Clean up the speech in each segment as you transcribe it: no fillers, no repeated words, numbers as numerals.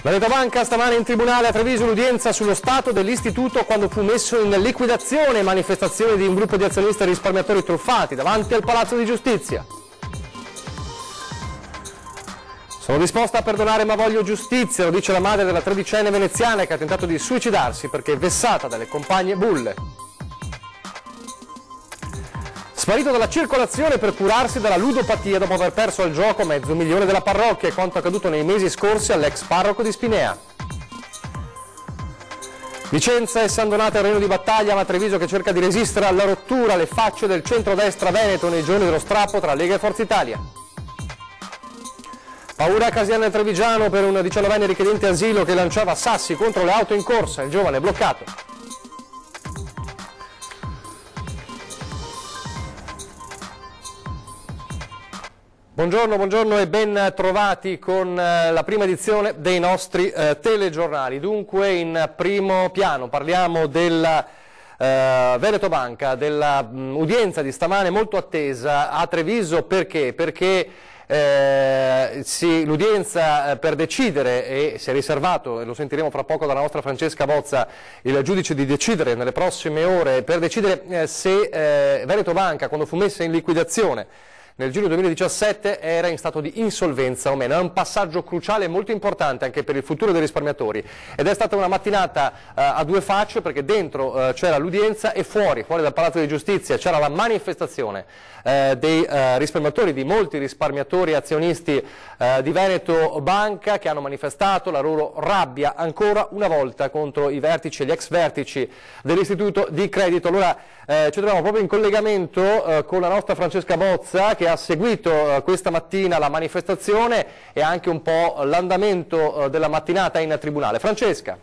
Veneto Banca stamane in tribunale a Treviso l'udienza sullo stato dell'istituto quando fu messo in liquidazione, manifestazioni di un gruppo di azionisti e risparmiatori truffati davanti al Palazzo di Giustizia. Sono disposta a perdonare ma voglio giustizia, lo dice la madre della tredicenne veneziana che ha tentato di suicidarsi perché vessata dalle compagne bulle. Sparito dalla circolazione per curarsi dalla ludopatia dopo aver perso al gioco $500.000 della parrocchia, è quanto accaduto nei mesi scorsi all'ex parroco di Spinea. Vicenza e San Donato al Reno di battaglia, ma Treviso che cerca di resistere alla rottura, le facce del centrodestra veneto nei giorni dello strappo tra Lega e Forza Italia. Paura a Casiano e Trevigiano per un 19enne richiedente asilo che lanciava sassi contro le auto in corsa, il giovane è bloccato. Buongiorno e ben trovati con la prima edizione dei nostri telegiornali. Dunque in primo piano parliamo della Veneto Banca, dell'udienza di stamane molto attesa a Treviso. Perché? Perché l'udienza per decidere, e si è riservato, e lo sentiremo fra poco dalla nostra Francesca Bozza, il giudice di decidere nelle prossime ore, per decidere se Veneto Banca, quando fu messa in liquidazione nel giugno 2017, era in stato di insolvenza o meno. È un passaggio cruciale e molto importante anche per il futuro dei risparmiatori, ed è stata una mattinata a due facce, perché dentro c'era l'udienza e fuori dal Palazzo di Giustizia c'era la manifestazione dei risparmiatori, di molti risparmiatori azionisti di Veneto Banca, che hanno manifestato la loro rabbia ancora una volta contro i vertici e gli ex vertici dell'istituto di credito. Allora ci troviamo proprio in collegamento con la nostra Francesca Bozza, che ha seguito questa mattina la manifestazione e anche un po' l'andamento della mattinata in tribunale. Francesca.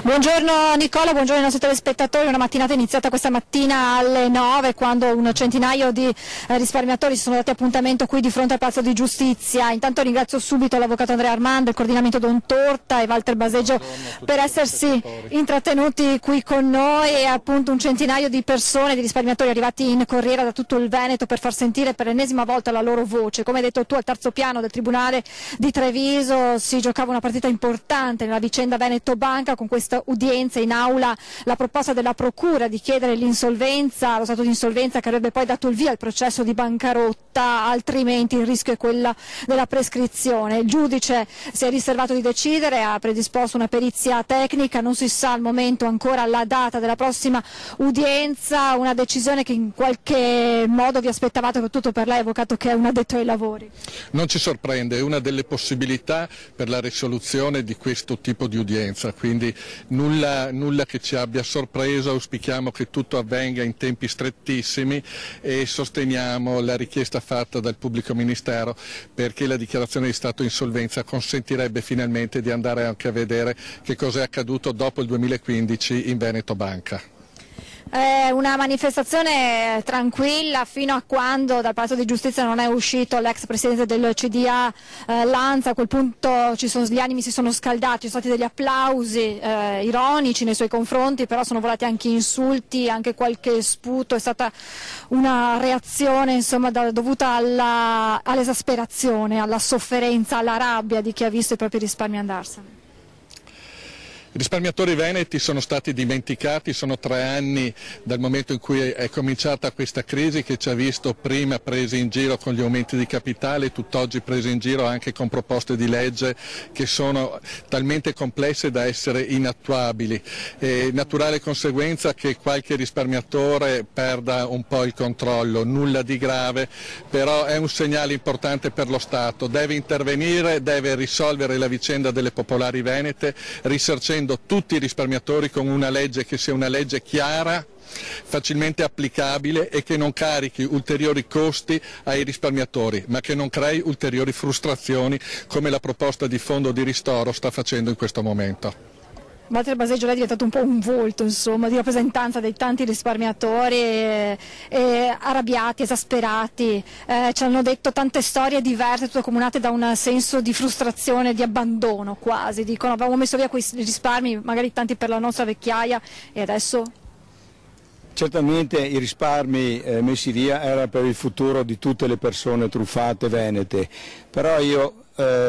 Buongiorno Nicola, buongiorno ai nostri telespettatori. Una mattinata iniziata questa mattina alle 9, quando un centinaio di risparmiatori si sono dati appuntamento qui di fronte al Palazzo di Giustizia. Intanto ringrazio subito l'avvocato Andrea Armando, il coordinamento Don Torta e Walter Baseggio per essersi intrattenuti qui con noi, e appunto un centinaio di persone, di risparmiatori arrivati in corriera da tutto il Veneto per far sentire per l'ennesima volta la loro voce. Come hai detto tu, al terzo piano del Tribunale di Treviso si giocava una partita importante nella vicenda Veneto Banca, con questa udienza in aula la proposta della procura di chiedere l'insolvenza, lo stato di insolvenza che avrebbe poi dato il via al processo di bancarotta, altrimenti il rischio è quella della prescrizione. Il giudice si è riservato di decidere, ha predisposto una perizia tecnica, non si sa al momento ancora la data della prossima udienza, una decisione che in qualche modo vi aspettavate, soprattutto per lei avvocato che è un addetto ai lavori. Non ci sorprende, è una delle possibilità per la risoluzione di questo tipo di udienza, quindi nulla che ci abbia sorpreso. Auspichiamo che tutto avvenga in tempi strettissimi e sosteniamo la richiesta fatta dal pubblico ministero, perché la dichiarazione di stato di insolvenza consentirebbe finalmente di andare anche a vedere che cosa è accaduto dopo il 2015 in Veneto Banca. Una manifestazione tranquilla fino a quando dal Palazzo di Giustizia non è uscito l'ex presidente del CDA Lanza. A quel punto gli animi si sono scaldati, ci sono stati degli applausi ironici nei suoi confronti, però sono volati anche insulti, anche qualche sputo. È stata una reazione insomma dovuta all'esasperazione, alla sofferenza, alla rabbia di chi ha visto i propri risparmi andarsene. I risparmiatori veneti sono stati dimenticati, sono 3 anni dal momento in cui è cominciata questa crisi, che ci ha visto prima presi in giro con gli aumenti di capitale, tutt'oggi presi in giro anche con proposte di legge che sono talmente complesse da essere inattuabili. È naturale conseguenza che qualche risparmiatore perda un po' il controllo, nulla di grave, però è un segnale importante per lo Stato. Deve intervenire, deve risolvere la vicenda delle popolari venete, risarcendo tutti i risparmiatori con una legge che sia una legge chiara, facilmente applicabile e che non carichi ulteriori costi ai risparmiatori, ma che non crei ulteriori frustrazioni come la proposta di fondo di ristoro sta facendo in questo momento. Walter Baseggio, lei è diventato un po' un volto insomma, di rappresentanza dei tanti risparmiatori arrabbiati, esasperati, ci hanno detto tante storie diverse, tutte accomunate da un senso di frustrazione, di abbandono quasi, dicono avevamo messo via quei risparmi, magari tanti per la nostra vecchiaia, e adesso? Certamente i risparmi messi via era per il futuro di tutte le persone truffate venete, però io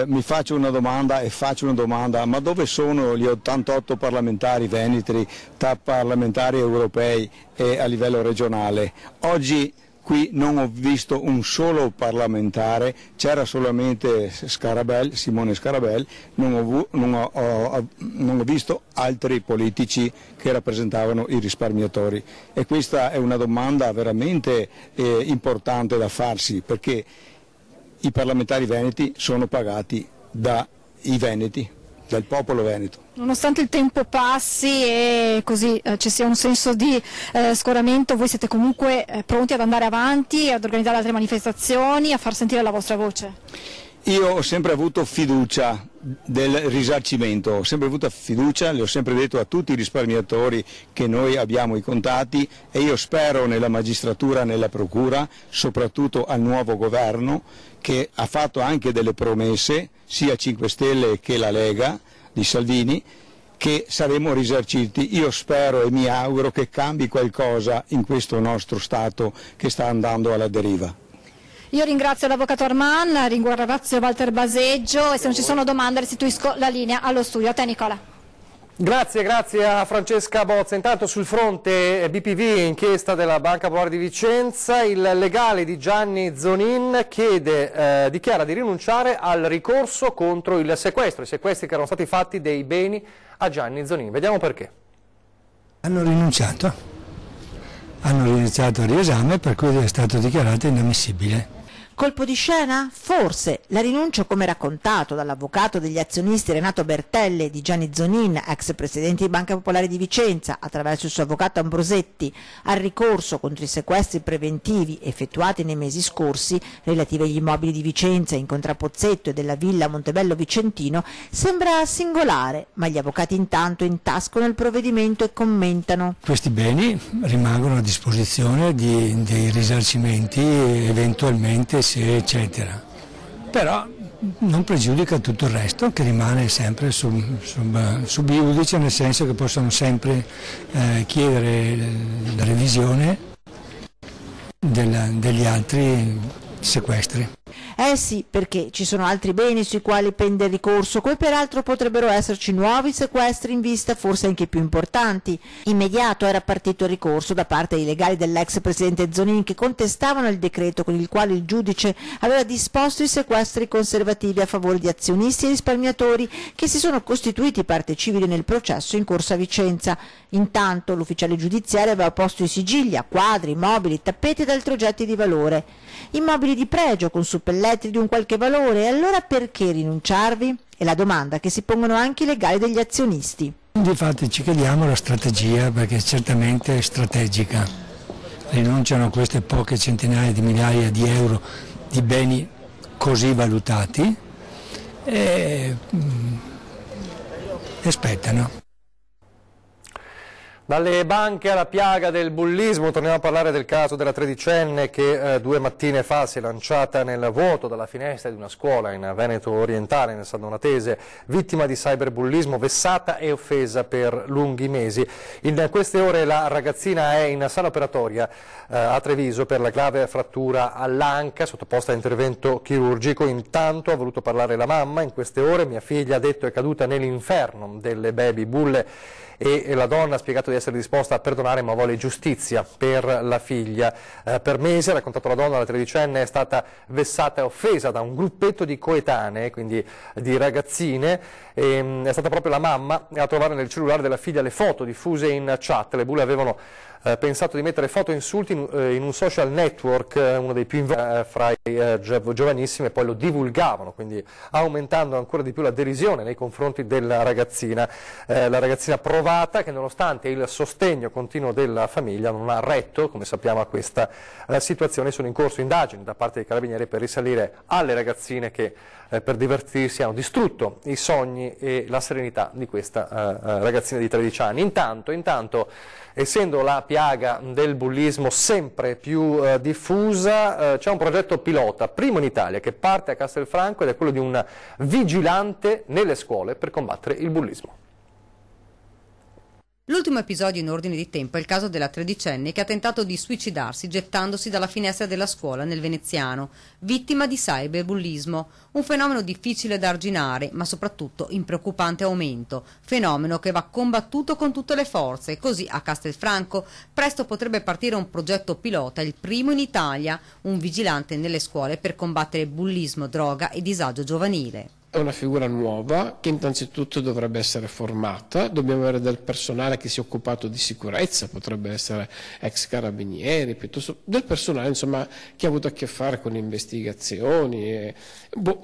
mi faccio una domanda ma dove sono gli 88 parlamentari veneti, parlamentari europei e a livello regionale? Oggi qui non ho visto un solo parlamentare, c'era solamente Simone Scarabelli, non ho visto altri politici che rappresentavano i risparmiatori, e questa è una domanda veramente importante da farsi, perché i parlamentari veneti sono pagati dai veneti, dal popolo veneto. Nonostante il tempo passi e così ci sia un senso di scoramento, voi siete comunque pronti ad andare avanti, ad organizzare altre manifestazioni, a far sentire la vostra voce? Io ho sempre avuto fiducia del risarcimento, ho sempre avuto fiducia, le ho sempre detto a tutti i risparmiatori che noi abbiamo i contatti, e io spero nella magistratura, nella procura, soprattutto al nuovo governo che ha fatto anche delle promesse, sia 5 Stelle che la Lega di Salvini, che saremo risarciti. Io spero e mi auguro che cambi qualcosa in questo nostro Stato che sta andando alla deriva. Io ringrazio l'avvocato Arman, ringrazio Walter Baseggio, e se non ci sono domande restituisco la linea allo studio. A te Nicola. Grazie a Francesca Bozza. Intanto sul fronte BPV, inchiesta della Banca Popolare di Vicenza, il legale di Gianni Zonin dichiara di rinunciare al ricorso contro il sequestro, i sequestri che erano stati fatti dei beni a Gianni Zonin. Vediamo perché. Hanno rinunciato al riesame, per cui è stato dichiarato inammissibile. Colpo di scena? Forse. La rinuncia, come raccontato dall'avvocato degli azionisti Renato Bertelle e di Gianni Zonin, ex presidente di Banca Popolare di Vicenza, attraverso il suo avvocato Ambrosetti, al ricorso contro i sequestri preventivi effettuati nei mesi scorsi relativi agli immobili di Vicenza, in Contrappozzetto e della villa Montebello Vicentino, sembra singolare, ma gli avvocati intanto intascano il provvedimento e commentano. Questi beni rimangono a disposizione dei risarcimenti, eventualmente eccetera, però non pregiudica tutto il resto, che rimane sempre sub iudice, nel senso che possono sempre chiedere la revisione degli altri sequestri. Sì, perché ci sono altri beni sui quali pende il ricorso, come peraltro potrebbero esserci nuovi sequestri in vista, forse anche più importanti. Immediato era partito il ricorso da parte dei legali dell'ex presidente Zonin, che contestavano il decreto con il quale il giudice aveva disposto i sequestri conservativi a favore di azionisti e risparmiatori che si sono costituiti parte civile nel processo in corso a Vicenza. Intanto l'ufficiale giudiziario aveva posto i sigilli a quadri, mobili, tappeti ed altri oggetti di valore. Immobili di pregio con suppellettri di un qualche valore, e allora perché rinunciarvi? È la domanda che si pongono anche i legali degli azionisti. Infatti ci chiediamo la strategia, perché certamente è strategica. Rinunciano a queste poche centinaia di migliaia di euro di beni così valutati e aspettano. Dalle banche alla piaga del bullismo, torniamo a parlare del caso della tredicenne che 2 mattine fa si è lanciata nel vuoto dalla finestra di una scuola in Veneto orientale, nel San Donatese, vittima di cyberbullismo, vessata e offesa per lunghi mesi. In queste ore la ragazzina è in sala operatoria a Treviso per la grave frattura all'anca, sottoposta a intervento chirurgico. Intanto ha voluto parlare la mamma. In queste ore mia figlia, ha detto, è caduta nell'inferno delle baby bulle, e la donna ha spiegato di essere disposta a perdonare, ma vuole giustizia per la figlia. Per mesi, ha raccontato la donna, la tredicenne è stata vessata e offesa da un gruppetto di coetanee, quindi di ragazzine, e è stata proprio la mamma a trovare nel cellulare della figlia le foto diffuse in chat. Le bulle avevano pensato di mettere foto e insulti in un social network, uno dei più fra i giovanissimi, e poi lo divulgavano, quindi aumentando ancora di più la derisione nei confronti della ragazzina. La ragazzina provata, che nonostante il sostegno continuo della famiglia non ha retto, come sappiamo, a questa situazione. Sono in corso indagini da parte dei carabinieri per risalire alle ragazzine che per divertirsi hanno distrutto i sogni e la serenità di questa ragazzina di 13 anni. Intanto, essendo la piaga del bullismo sempre più diffusa, c'è un progetto pilota, primo in Italia, che parte a Castelfranco, ed è quello di un vigilante nelle scuole per combattere il bullismo. L'ultimo episodio in ordine di tempo è il caso della tredicenne che ha tentato di suicidarsi gettandosi dalla finestra della scuola nel Veneziano, vittima di cyberbullismo, un fenomeno difficile da arginare, ma soprattutto in preoccupante aumento, fenomeno che va combattuto con tutte le forze. Così a Castelfranco presto potrebbe partire un progetto pilota, il primo in Italia, un vigilante nelle scuole per combattere bullismo, droga e disagio giovanile. È una figura nuova che innanzitutto dovrebbe essere formata, dobbiamo avere del personale che sia occupato di sicurezza, potrebbe essere ex carabinieri, piuttosto del personale insomma, che ha avuto a che fare con investigazioni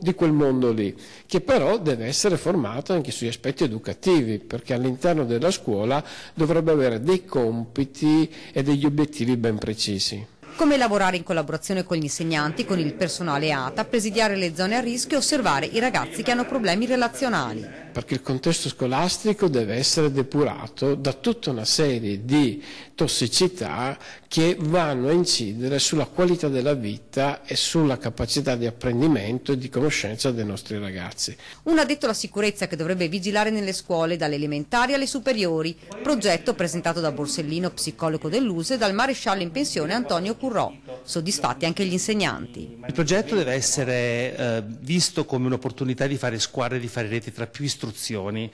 di quel mondo lì, che però deve essere formato anche sugli aspetti educativi, perché all'interno della scuola dovrebbe avere dei compiti e degli obiettivi ben precisi. Come lavorare in collaborazione con gli insegnanti, con il personale ATA, presidiare le zone a rischio e osservare i ragazzi che hanno problemi relazionali. Perché il contesto scolastico deve essere depurato da tutta una serie di tossicità che vanno a incidere sulla qualità della vita e sulla capacità di apprendimento e di conoscenza dei nostri ragazzi. Un addetto alla sicurezza che dovrebbe vigilare nelle scuole dalle elementari alle superiori, progetto presentato da Borsellino, psicologo dell'USE, e dal maresciallo in pensione Antonio Currò. Soddisfatti anche gli insegnanti. Il progetto deve essere visto come un'opportunità di fare squadre, di fare reti tra più istruzioni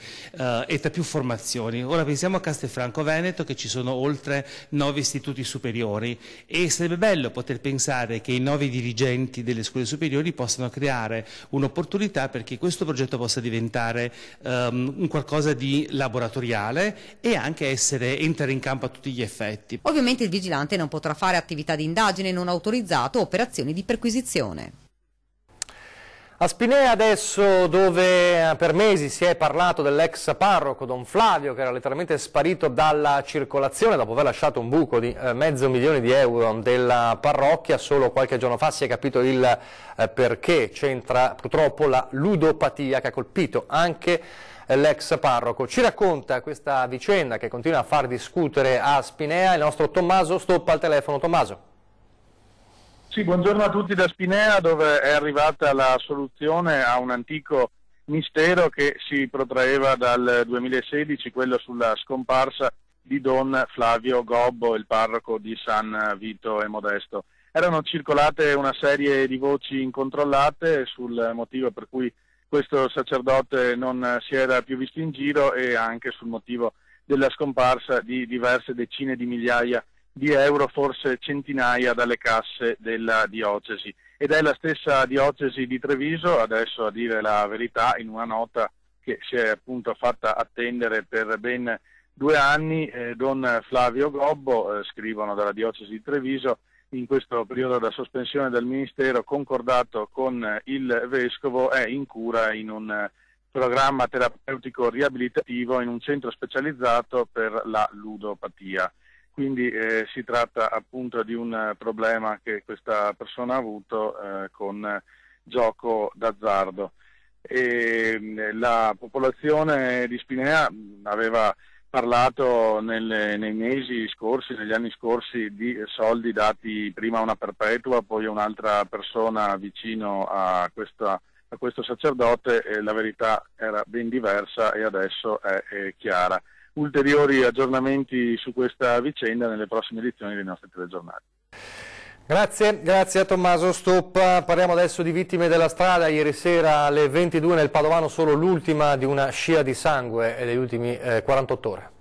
e tra più formazioni. Ora pensiamo a Castelfranco Veneto, che ci sono oltre 9 istituti superiori, e sarebbe bello poter pensare che i 9 dirigenti delle scuole superiori possano creare un'opportunità perché questo progetto possa diventare un qualcosa di laboratoriale e anche entrare in campo a tutti gli effetti. Ovviamente il vigilante non potrà fare attività di indagine non autorizzato o operazioni di perquisizione. A Spinea adesso, dove per mesi si è parlato dell'ex parroco Don Flavio, che era letteralmente sparito dalla circolazione dopo aver lasciato un buco di €500.000 della parrocchia, solo qualche giorno fa si è capito il perché. C'entra purtroppo la ludopatia che ha colpito anche l'ex parroco. Ci racconta questa vicenda che continua a far discutere a Spinea il nostro Tommaso Stoppa al telefono. Tommaso. Sì, buongiorno a tutti da Spinea, dove è arrivata la soluzione a un antico mistero che si protraeva dal 2016, quello sulla scomparsa di Don Flavio Gobbo, il parroco di San Vito e Modesto. Erano circolate una serie di voci incontrollate sul motivo per cui questo sacerdote non si era più visto in giro e anche sul motivo della scomparsa di diverse decine di migliaia di euro, forse centinaia, dalle casse della diocesi. Ed è la stessa diocesi di Treviso, adesso a dire la verità, in una nota che si è appunto fatta attendere per ben 2 anni, Don Flavio Gobbo, scrivono dalla diocesi di Treviso, in questo periodo da sospensione del ministero concordato con il vescovo, è in cura in un programma terapeutico riabilitativo in un centro specializzato per la ludopatia. Quindi si tratta appunto di un problema che questa persona ha avuto con gioco d'azzardo. La popolazione di Spinea aveva parlato nei mesi scorsi, negli anni scorsi, di soldi dati prima a una perpetua, poi a un'altra persona vicino a questo sacerdote, e la verità era ben diversa e adesso è chiara. Ulteriori aggiornamenti su questa vicenda nelle prossime edizioni dei nostri telegiornali. Grazie a Tommaso Stoppa. Parliamo adesso di vittime della strada. Ieri sera alle 22 nel Padovano solo l'ultima di una scia di sangue degli ultimi 48 ore.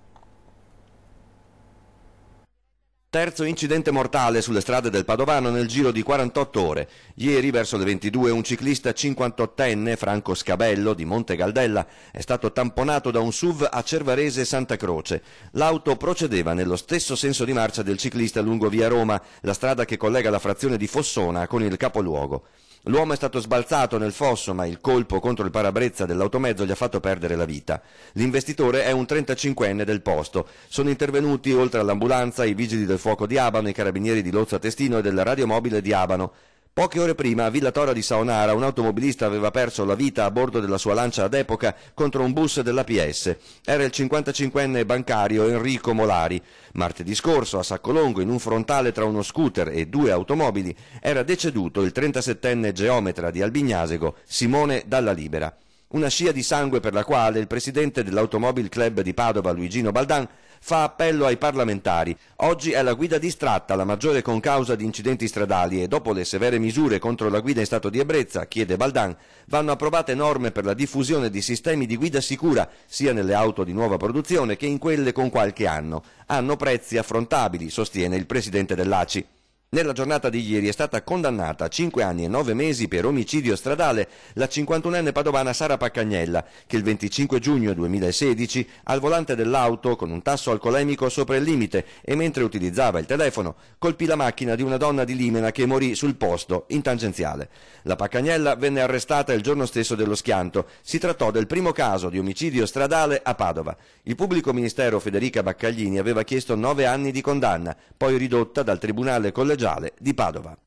Terzo incidente mortale sulle strade del Padovano nel giro di 48 ore. Ieri, verso le 22, un ciclista 58enne, Franco Scabello, di Monte Galdella, è stato tamponato da un SUV a Cervarese Santa Croce. L'auto procedeva nello stesso senso di marcia del ciclista lungo via Roma, la strada che collega la frazione di Fossona con il capoluogo. L'uomo è stato sbalzato nel fosso, ma il colpo contro il parabrezza dell'automezzo gli ha fatto perdere la vita. L'investitore è un 35enne del posto. Sono intervenuti, oltre all'ambulanza, i vigili del fuoco di Abano, i carabinieri di Lozzo Testino e del radiomobile di Abano. Poche ore prima, a Villa Tora di Saonara, un automobilista aveva perso la vita a bordo della sua Lancia ad epoca contro un bus dell'APS. Era il 55enne bancario Enrico Molari. Martedì scorso, a Saccolongo, in un frontale tra uno scooter e 2 automobili, era deceduto il 37enne geometra di Albignasego, Simone Dalla Libera. Una scia di sangue per la quale il presidente dell'Automobile Club di Padova, Luigino Baldan, fa appello ai parlamentari. Oggi è la guida distratta la maggiore concausa di incidenti stradali e dopo le severe misure contro la guida in stato di ebbrezza, chiede Baldan, vanno approvate norme per la diffusione di sistemi di guida sicura sia nelle auto di nuova produzione che in quelle con qualche anno. Hanno prezzi affrontabili, sostiene il presidente dell'ACI. Nella giornata di ieri è stata condannata a 5 anni e 9 mesi per omicidio stradale la 51enne padovana Sara Paccagnella, che il 25 giugno 2016, al volante dell'auto con un tasso alcolemico sopra il limite e mentre utilizzava il telefono, colpì la macchina di una donna di Limena che morì sul posto, in tangenziale. La Paccagnella venne arrestata il giorno stesso dello schianto. Si trattò del primo caso di omicidio stradale a Padova. Il pubblico ministero Federica Baccaglini aveva chiesto 9 anni di condanna, poi ridotta dal Tribunale Collegiale di Padova.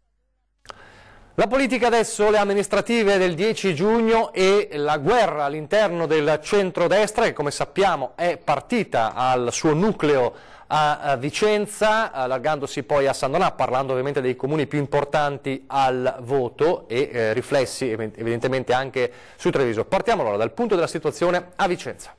La politica adesso, le amministrative del 10 giugno e la guerra all'interno del centrodestra che come sappiamo è partita al suo nucleo a Vicenza, allargandosi poi a San Donà, parlando ovviamente dei comuni più importanti al voto e riflessi evidentemente anche su Treviso. Partiamo allora dal punto della situazione a Vicenza.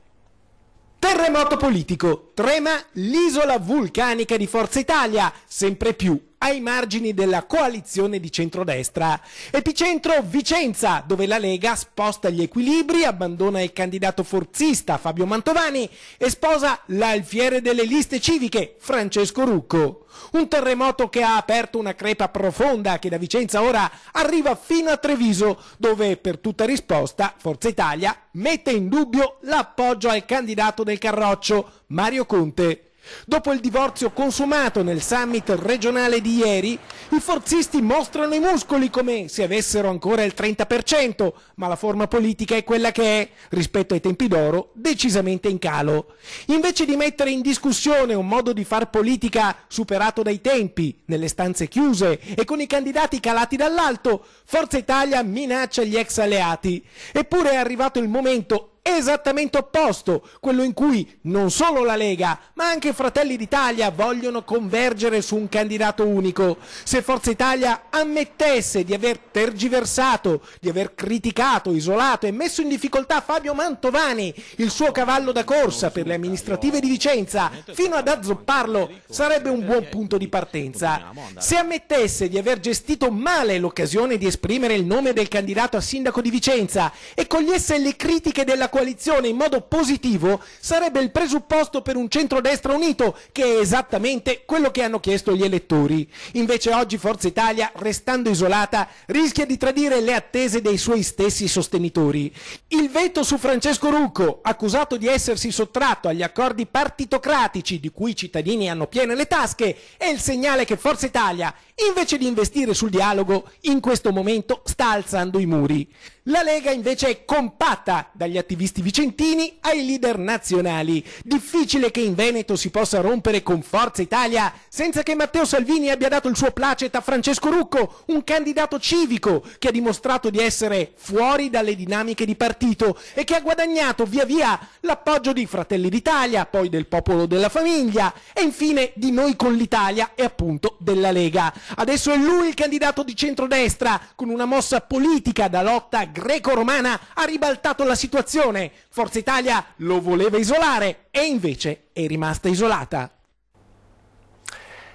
Terremoto politico, trema l'isola vulcanica di Forza Italia, sempre più ai margini della coalizione di centrodestra. Epicentro Vicenza, dove la Lega sposta gli equilibri, abbandona il candidato forzista Fabio Mantovani e sposa l'alfiere delle liste civiche Francesco Rucco. Un terremoto che ha aperto una crepa profonda che da Vicenza ora arriva fino a Treviso, dove per tutta risposta Forza Italia mette in dubbio l'appoggio al candidato del Carroccio, Mario Conte. Dopo il divorzio consumato nel summit regionale di ieri, i forzisti mostrano i muscoli come se avessero ancora il 30%, ma la forma politica è quella che è, rispetto ai tempi d'oro, decisamente in calo. Invece di mettere in discussione un modo di far politica superato dai tempi, nelle stanze chiuse e con i candidati calati dall'alto, Forza Italia minaccia gli ex alleati. Eppure è arrivato il momento esattamente opposto, quello in cui non solo la Lega, ma anche Fratelli d'Italia vogliono convergere su un candidato unico. Se Forza Italia ammettesse di aver tergiversato, di aver criticato, isolato e messo in difficoltà Fabio Mantovani, il suo cavallo da corsa per le amministrative di Vicenza, fino ad azzopparlo, sarebbe un buon punto di partenza. Se ammettesse di aver gestito male l'occasione di esprimere il nome del candidato a sindaco di Vicenza e cogliesse le critiche della coalizione in modo positivo, sarebbe il presupposto per un centrodestra unito, che è esattamente quello che hanno chiesto gli elettori. Invece oggi Forza Italia, restando isolata, rischia di tradire le attese dei suoi stessi sostenitori. Il veto su Francesco Rucco, accusato di essersi sottratto agli accordi partitocratici di cui i cittadini hanno piene le tasche, è il segnale che Forza Italia, invece di investire sul dialogo, in questo momento sta alzando i muri. La Lega invece è compatta, dagli attivisti vicentini ai leader nazionali. Difficile che in Veneto si possa rompere con Forza Italia senza che Matteo Salvini abbia dato il suo placet a Francesco Rucco, un candidato civico che ha dimostrato di essere fuori dalle dinamiche di partito e che ha guadagnato via via l'appoggio di Fratelli d'Italia, poi del Popolo della Famiglia e infine di Noi con l'Italia e appunto della Lega. Adesso è lui il candidato di centrodestra, con una mossa politica da lotta greco-romana ha ribaltato la situazione. Forza Italia lo voleva isolare e invece è rimasta isolata.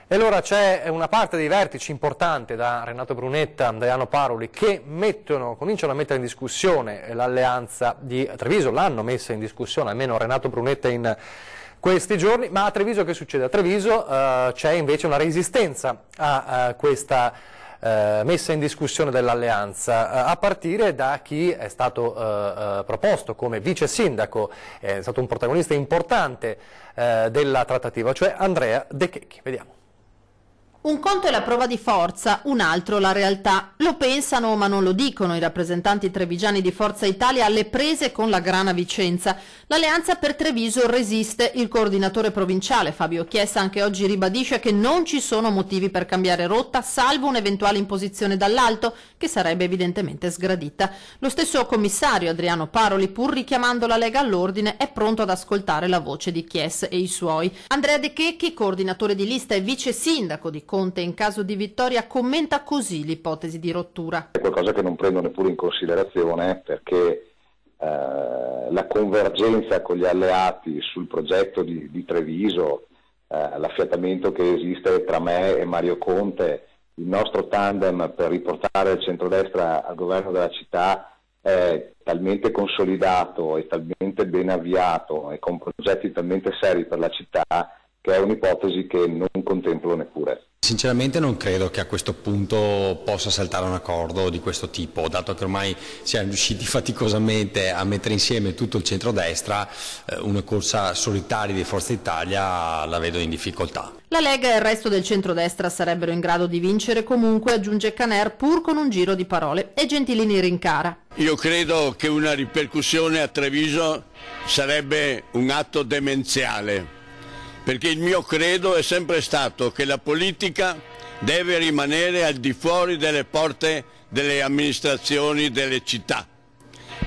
E allora c'è una parte dei vertici importante, da Renato Brunetta, da Adriano Paroli, che cominciano a mettere in discussione l'alleanza di Treviso, l'hanno messa in discussione, almeno Renato Brunetta in questi giorni. Ma a Treviso che succede? A Treviso c'è invece una resistenza a questa messa in discussione dell'alleanza, a partire da chi è stato proposto come vice sindaco, è stato un protagonista importante della trattativa, cioè Andrea De Checchi. Vediamo. Un conto è la prova di forza, un altro la realtà. Lo pensano ma non lo dicono i rappresentanti trevigiani di Forza Italia alle prese con la grana Vicenza. L'alleanza per Treviso resiste. Il coordinatore provinciale Fabio Chiesa anche oggi ribadisce che non ci sono motivi per cambiare rotta, salvo un'eventuale imposizione dall'alto, che sarebbe evidentemente sgradita. Lo stesso commissario Adriano Paroli, pur richiamando la Lega all'ordine, è pronto ad ascoltare la voce di Chiesa e i suoi. Andrea De Checchi, coordinatore di lista e vice sindaco di Conte in caso di vittoria, commenta così l'ipotesi di rottura. È qualcosa che non prendo neppure in considerazione, perché la convergenza con gli alleati sul progetto di Treviso, l'affiatamento che esiste tra me e Mario Conte, il nostro tandem per riportare il centrodestra al governo della città è talmente consolidato e talmente ben avviato e con progetti talmente seri per la città che è un'ipotesi che non contemplo neppure. Sinceramente non credo che a questo punto possa saltare un accordo di questo tipo, dato che ormai siamo riusciti faticosamente a mettere insieme tutto il centrodestra, una corsa solitaria di Forza Italia la vedo in difficoltà. La Lega e il resto del centrodestra sarebbero in grado di vincere comunque, aggiunge Caner, pur con un giro di parole, e Gentilini rincara. Io credo che una ripercussione a Treviso sarebbe un atto demenziale, perché il mio credo è sempre stato che la politica deve rimanere al di fuori delle porte delle amministrazioni delle città,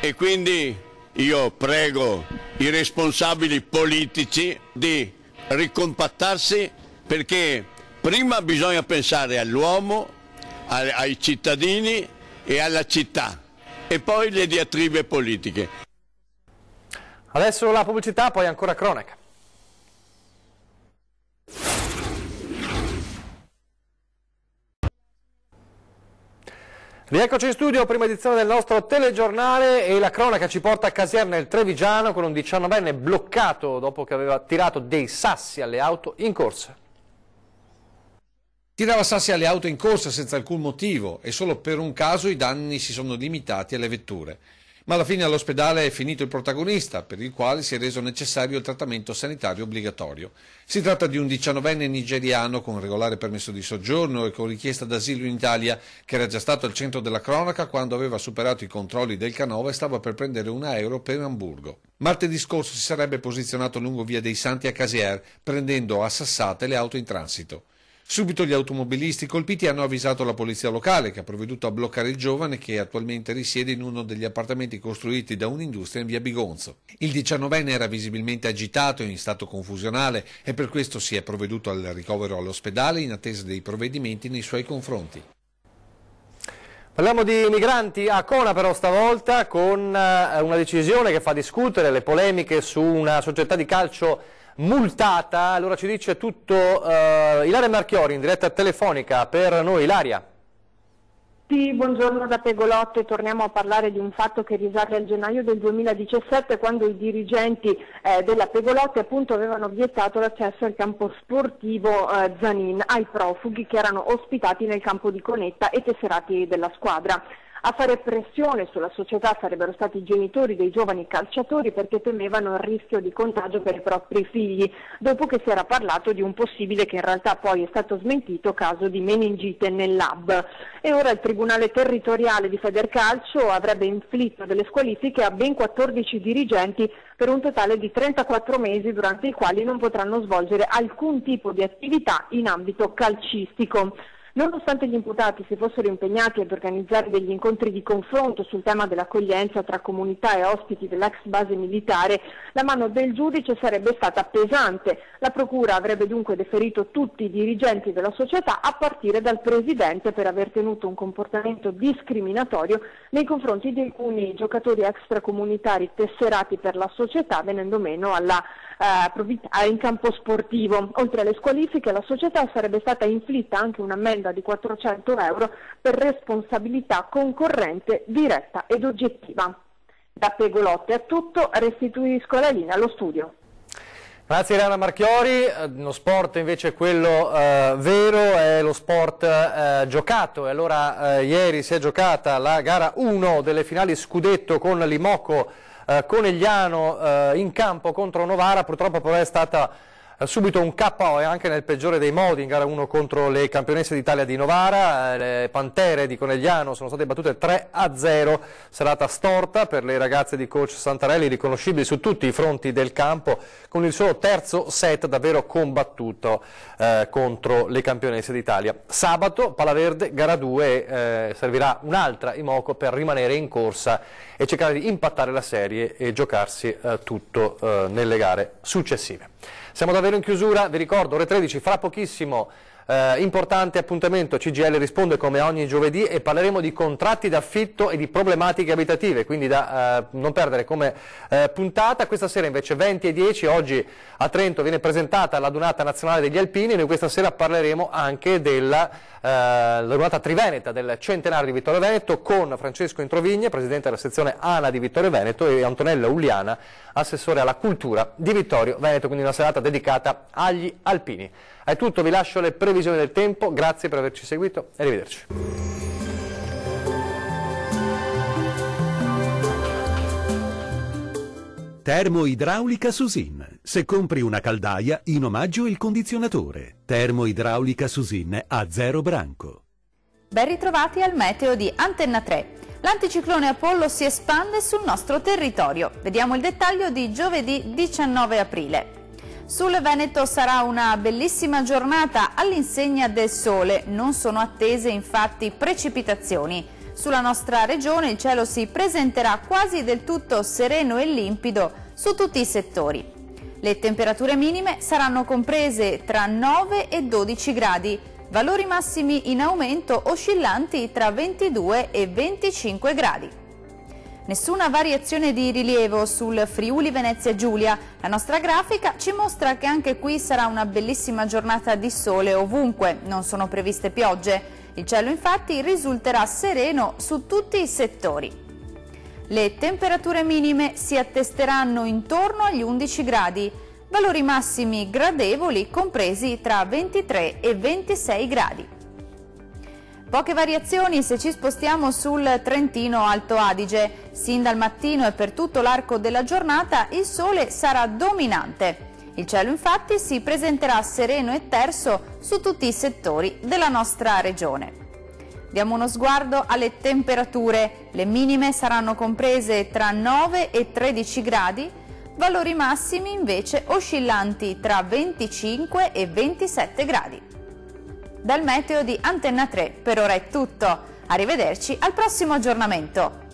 e quindi io prego i responsabili politici di ricompattarsi, perché prima bisogna pensare all'uomo, ai cittadini e alla città, e poi le diatribe politiche. Adesso la pubblicità, poi ancora cronaca. Rieccoci in studio, prima edizione del nostro telegiornale, e la cronaca ci porta a Casier nel Trevigiano con un 19enne bloccato dopo che aveva tirato dei sassi alle auto in corsa. Tirava sassi alle auto in corsa senza alcun motivo e solo per un caso i danni si sono limitati alle vetture. Ma alla fine all'ospedale è finito il protagonista, per il quale si è reso necessario il trattamento sanitario obbligatorio. Si tratta di un 19enne nigeriano con regolare permesso di soggiorno e con richiesta d'asilo in Italia, che era già stato al centro della cronaca quando aveva superato i controlli del Canova e stava per prendere un aereo per Amburgo. Martedì scorso si sarebbe posizionato lungo via dei Santi a Casier, prendendo a sassate le auto in transito. Subito gli automobilisti colpiti hanno avvisato la polizia locale, che ha provveduto a bloccare il giovane, che attualmente risiede in uno degli appartamenti costruiti da un'industria in via Bigonzo. Il 19enne era visibilmente agitato e in stato confusionale e per questo si è provveduto al ricovero all'ospedale in attesa dei provvedimenti nei suoi confronti. Parliamo di migranti a Cona però stavolta, con una decisione che fa discutere, le polemiche su una società di calcio multata. Allora ci dice tutto Ilaria Marchiori in diretta telefonica per noi. Ilaria. Sì, buongiorno da Pegolotte. Torniamo a parlare di un fatto che risale al gennaio del 2017, quando i dirigenti della Pegolotte appunto avevano vietato l'accesso al campo sportivo Zanin ai profughi che erano ospitati nel campo di Conetta e tesserati della squadra. A fare pressione sulla società sarebbero stati i genitori dei giovani calciatori, perché temevano il rischio di contagio per i propri figli, dopo che si era parlato di un possibile, che in realtà poi è stato smentito, caso di meningite nel lab. E ora il Tribunale Territoriale di Federcalcio avrebbe inflitto delle squalifiche a ben 14 dirigenti per un totale di 34 mesi, durante i quali non potranno svolgere alcun tipo di attività in ambito calcistico. Nonostante gli imputati si fossero impegnati ad organizzare degli incontri di confronto sul tema dell'accoglienza tra comunità e ospiti dell'ex base militare, la mano del giudice sarebbe stata pesante. La procura avrebbe dunque deferito tutti i dirigenti della società, a partire dal presidente, per aver tenuto un comportamento discriminatorio nei confronti di alcuni giocatori extracomunitari tesserati per la società, venendo meno alla probità in campo sportivo. Oltre alle squalifiche, la società sarebbe stata inflitta anche un'ammenda di 400 euro per responsabilità concorrente diretta ed oggettiva. Da Pegolotte è tutto, restituisco la linea allo studio. Grazie Irana Marchiori. Lo sport invece, quello vero, è lo sport giocato, e allora ieri si è giocata la gara 1 delle finali scudetto con l'Imoco Conegliano in campo contro Novara. Purtroppo però è stata subito un KO, e anche nel peggiore dei modi, in gara 1 contro le campionesse d'Italia di Novara. Le Pantere di Conegliano sono state battute 3-0, serata storta per le ragazze di coach Santarelli, riconoscibili su tutti i fronti del campo, con il suo terzo set davvero combattuto contro le campionesse d'Italia. Sabato Palaverde, gara 2, servirà un'altra Imoco per rimanere in corsa e cercare di impattare la serie e giocarsi tutto nelle gare successive. Siamo davvero in chiusura, vi ricordo ore 13, fra pochissimo Importante appuntamento, CGIL risponde come ogni giovedì e parleremo di contratti d'affitto e di problematiche abitative, quindi da non perdere come puntata. Questa sera invece 20:10, oggi a Trento viene presentata l'adunata nazionale degli alpini e noi questa sera parleremo anche della l'adunata triveneta del centenario di Vittorio Veneto con Francesco Introvigne, presidente della sezione ANA di Vittorio Veneto, e Antonella Uliana, assessore alla cultura di Vittorio Veneto, quindi una serata dedicata agli alpini. È tutto, vi lascio le previsioni del tempo, grazie per averci seguito e arrivederci. Termoidraulica Susin. Se compri una caldaia, in omaggio il condizionatore. Termoidraulica Susin a 0 branco. Ben ritrovati al meteo di Antenna 3. L'anticiclone Apollo si espande sul nostro territorio. Vediamo il dettaglio di giovedì 19 aprile. Sul Veneto sarà una bellissima giornata all'insegna del sole, non sono attese infatti precipitazioni. Sulla nostra regione il cielo si presenterà quasi del tutto sereno e limpido su tutti i settori. Le temperature minime saranno comprese tra 9 e 12 gradi, valori massimi in aumento oscillanti tra 22 e 25 gradi. Nessuna variazione di rilievo sul Friuli Venezia Giulia. La nostra grafica ci mostra che anche qui sarà una bellissima giornata di sole ovunque, non sono previste piogge. Il cielo infatti risulterà sereno su tutti i settori. Le temperature minime si attesteranno intorno agli 11 gradi, valori massimi gradevoli compresi tra 23 e 26 gradi. Poche variazioni se ci spostiamo sul Trentino Alto Adige. Sin dal mattino e per tutto l'arco della giornata il sole sarà dominante. Il cielo infatti si presenterà sereno e terso su tutti i settori della nostra regione. Diamo uno sguardo alle temperature. Le minime saranno comprese tra 9 e 13 gradi, valori massimi invece oscillanti tra 25 e 27 gradi. Dal meteo di Antenna 3 per ora è tutto. Arrivederci al prossimo aggiornamento.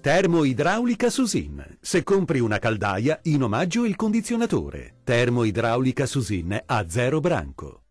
Termoidraulica Susin. Se compri una caldaia, in omaggio il condizionatore. Termoidraulica Susin a 0 branco.